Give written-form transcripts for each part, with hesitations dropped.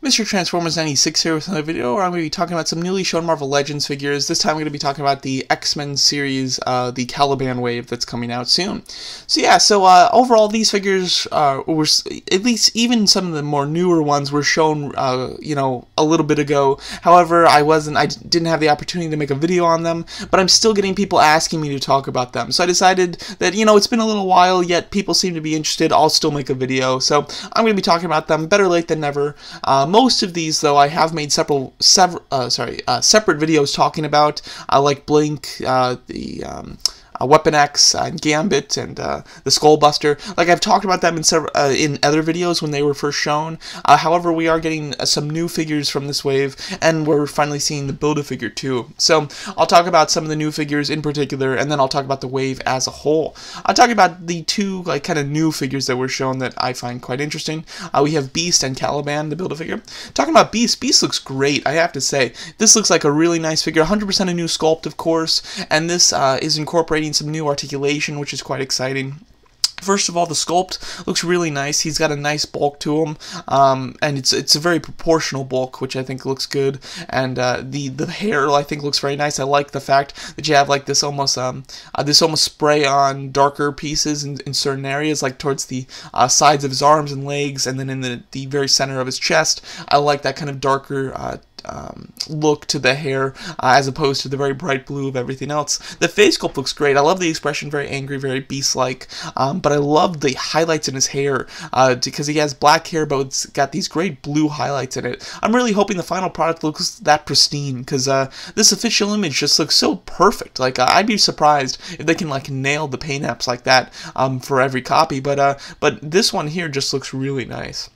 Mr. Transformers 96 here with another video where I'm going to be talking about some newly shown Marvel Legends figures. This time I'm going to be talking about the X-Men series, the Caliban wave that's coming out soon. So overall these figures were, at least even some of the more newer ones were shown, you know, a little bit ago. However, I didn't have the opportunity to make a video on them, but I'm still getting people asking me to talk about them. So I decided that, you know, it's been a little while, yet people seem to be interested. I'll still make a video. So I'm going to be talking about them. Better late than never. Most of these, though, I have made separate videos talking about, like Blink, Weapon X, and Gambit, and the Skullbuster. Like, I've talked about them in other videos when they were first shown. However, we are getting some new figures from this wave, and we're finally seeing the Build-A-Figure too. So, I'll talk about some of the new figures in particular, and then I'll talk about the wave as a whole. I'll talk about the two, like, kind of new figures that were shown that I find quite interesting. We have Beast and Caliban, the Build-A-Figure. Talking about Beast, Beast looks great, I have to say. This looks like a really nice figure, 100% a new sculpt, of course, and this is incorporating some new articulation, which is quite exciting. First of all, the sculpt looks really nice. He's got a nice bulk to him, and it's a very proportional bulk, which I think looks good. And the hair, I think, looks very nice. I like the fact that you have like this almost spray on darker pieces in certain areas, like towards the sides of his arms and legs, and then in the very center of his chest. I like that kind of darker look to the hair, as opposed to the very bright blue of everything else. The face sculpt looks great. I love the expression, very angry, very beast-like, but I love the highlights in his hair, because he has black hair, but it's got these great blue highlights in it. I'm really hoping the final product looks that pristine, because this official image just looks so perfect. Like, I'd be surprised if they can, like, nail the paint apps like that for every copy, but this one here just looks really nice.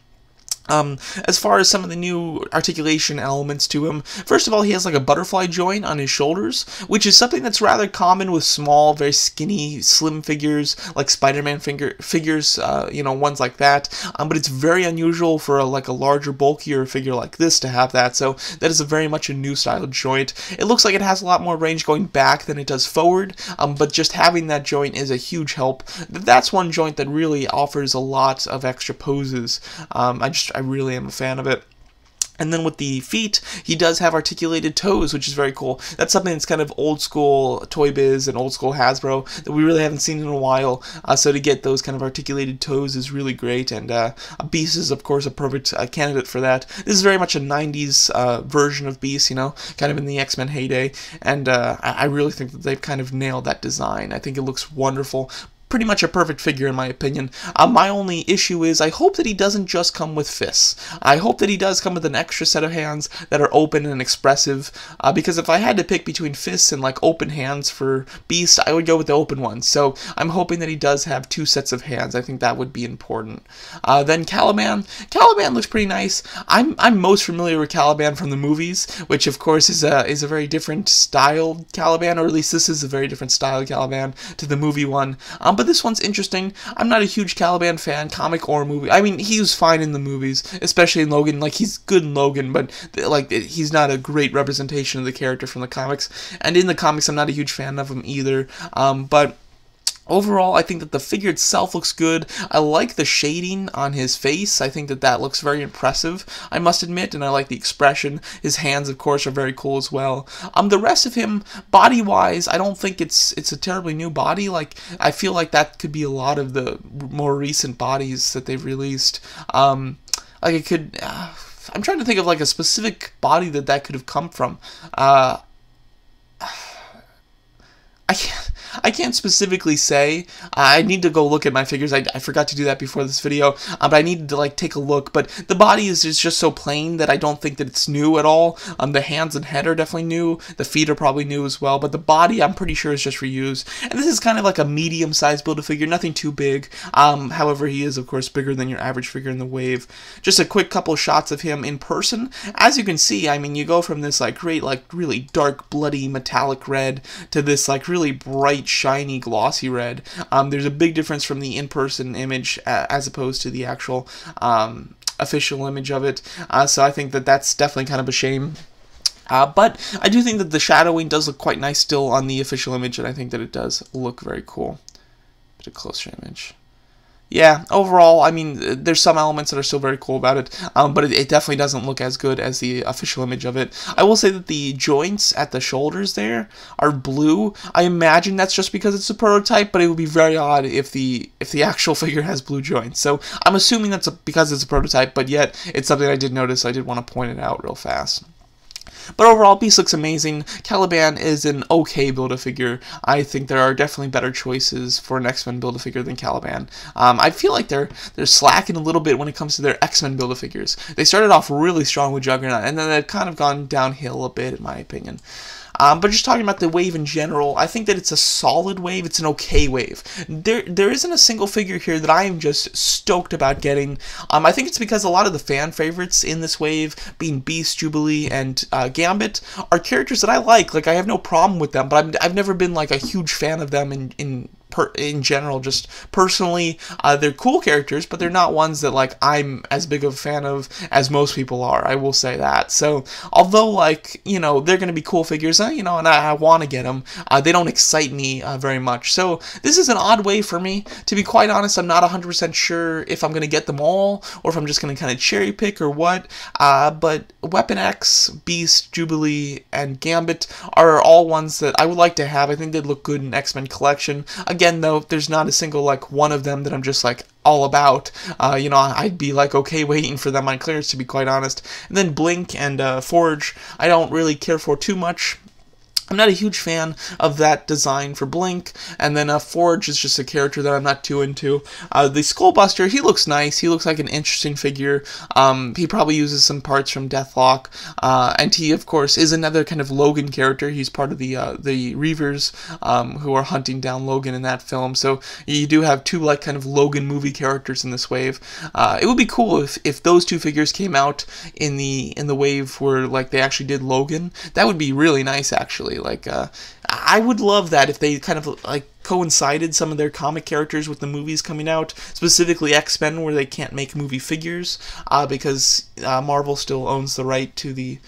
As far as some of the new articulation elements to him, first of all, he has like a butterfly joint on his shoulders, which is something that's rather common with small, very skinny, slim figures, like Spider-Man figures, you know, ones like that, but it's very unusual for like a larger, bulkier figure like this to have that, so that is very much a new style joint. It looks like it has a lot more range going back than it does forward, but just having that joint is a huge help. That's one joint that really offers a lot of extra poses. I really am a fan of it. And then with the feet, he does have articulated toes, which is very cool. That's something that's kind of old school Toy Biz and old school Hasbro that we really haven't seen in a while. So to get those kind of articulated toes is really great. And Beast is, of course, a perfect candidate for that. This is very much a 90s version of Beast, you know, kind of in the X-Men heyday. And I really think that they've kind of nailed that design. I think it looks wonderful. Pretty much a perfect figure in my opinion. My only issue is I hope that he doesn't just come with fists. I hope that he does come with an extra set of hands that are open and expressive, because if I had to pick between fists and like open hands for Beast, I would go with the open ones. So I'm hoping that he does have two sets of hands. I think that would be important. Then Caliban. Caliban looks pretty nice. I'm most familiar with Caliban from the movies, which of course is a very different style Caliban, or at least this is a very different style Caliban to the movie one. But this one's interesting. I'm not a huge Caliban fan, comic or movie. I mean, he was fine in the movies, especially in Logan. Like, he's good in Logan, but like he's not a great representation of the character from the comics. And in the comics, I'm not a huge fan of him either. But overall, I think that the figure itself looks good. I like the shading on his face. I think that that looks very impressive, I must admit, and I like the expression. His hands, of course, are very cool as well. The rest of him, body-wise, I don't think it's a terribly new body. Like, I feel like that could be a lot of the more recent bodies that they've released. Like, it could... I'm trying to think of, like, a specific body that could have come from. I can't specifically say. I need to go look at my figures. I forgot to do that before this video, but I needed to like take a look. But the body is just so plain that I don't think that it's new at all. The hands and head are definitely new. The feet are probably new as well. But the body, I'm pretty sure, is just reused. And this is kind of like a medium-sized Build-A-Figure, nothing too big. However, he is, of course, bigger than your average figure in the wave. Just a quick couple shots of him in person. As you can see, I mean, you go from this like great, like really dark, bloody, metallic red to this like really bright, shiny, glossy red. There's a big difference from the in-person image as opposed to the actual official image of it. So I think that that's definitely kind of a shame. But I do think that the shadowing does look quite nice still on the official image, and I think that it does look very cool. Bit of closer image. Yeah, overall, I mean, there's some elements that are still very cool about it, but it definitely doesn't look as good as the official image of it. I will say that the joints at the shoulders there are blue. I imagine that's just because it's a prototype, but it would be very odd if the actual figure has blue joints. So I'm assuming that's because it's a prototype, but yet it's something I did notice. I did want to point it out real fast. But overall, Beast looks amazing. Caliban is an okay Build-A-Figure. I think there are definitely better choices for an X-Men Build-A-Figure than Caliban. I feel like they're slacking a little bit when it comes to their X-Men Build-A-Figures. They started off really strong with Juggernaut, and then they've kind of gone downhill a bit, in my opinion. But just talking about the wave in general, I think that it's a solid wave. It's an okay wave. There isn't a single figure here that I am just stoked about getting. I think it's because a lot of the fan favorites in this wave, being Beast, Jubilee, and Gambit, are characters that I like. Like, I have no problem with them, but I've never been like a huge fan of them in general. Just personally, they're cool characters, but they're not ones that like I'm as big of a fan of as most people are. I will say that. So although, like, you know, they're gonna be cool figures, you know, and I want to get them, they don't excite me very much. So this is an odd way for me. To be quite honest, I'm not 100% sure if I'm gonna get them all or if I'm just gonna kind of cherry pick or what. But Weapon X, Beast, Jubilee, and Gambit are all ones that I would like to have. I think they'd look good in X-Men collection. Again, though, there's not a single, like, one of them that I'm just, like, all about. You know, I'd be, like, okay waiting for them on clearance, to be quite honest. And then Blink and Forge, I don't really care for too much. I'm not a huge fan of that design for Blink, and then Forge is just a character that I'm not too into. The Skullbuster, he looks nice. He looks like an interesting figure. He probably uses some parts from Deathlock, and he, of course, is another kind of Logan character. He's part of the Reavers who are hunting down Logan in that film. So you do have two, like, kind of Logan movie characters in this wave. It would be cool if those two figures came out in the wave where, like, they actually did Logan. That would be really nice, actually. Like, I would love that if they kind of, like, coincided some of their comic characters with the movies coming out, specifically X-Men, where they can't make movie figures because Marvel still owns the right to the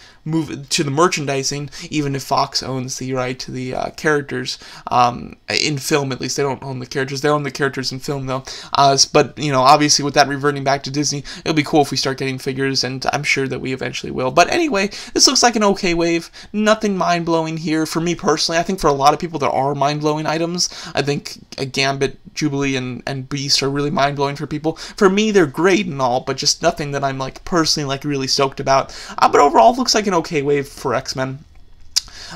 merchandising, even if Fox owns the right to the characters in film. At least they don't own the characters. They own the characters in film, though. But you know, obviously, with that reverting back to Disney, it'll be cool if we start getting figures, and I'm sure that we eventually will. But anyway, this looks like an okay wave. Nothing mind-blowing here for me personally. I think for a lot of people there are mind-blowing items. I think Gambit, Jubilee, and Beast are really mind-blowing for people. For me, they're great and all, but just nothing that I'm, like, personally, like, really stoked about. But overall, it looks like an okay wave for X-Men.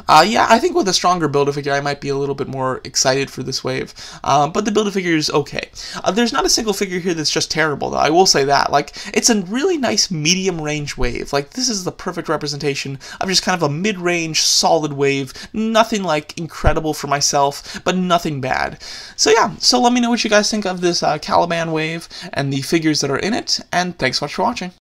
Yeah, I think with a stronger Build-A-Figure, I might be a little bit more excited for this wave. But the Build-A-Figure is okay. There's not a single figure here that's just terrible, though. I will say that. Like, it's a really nice medium-range wave. Like, this is the perfect representation of just kind of a mid-range, solid wave. Nothing, like, incredible for myself, but nothing bad. So, yeah. So, let me know what you guys think of this Caliban wave and the figures that are in it. And thanks so much for watching.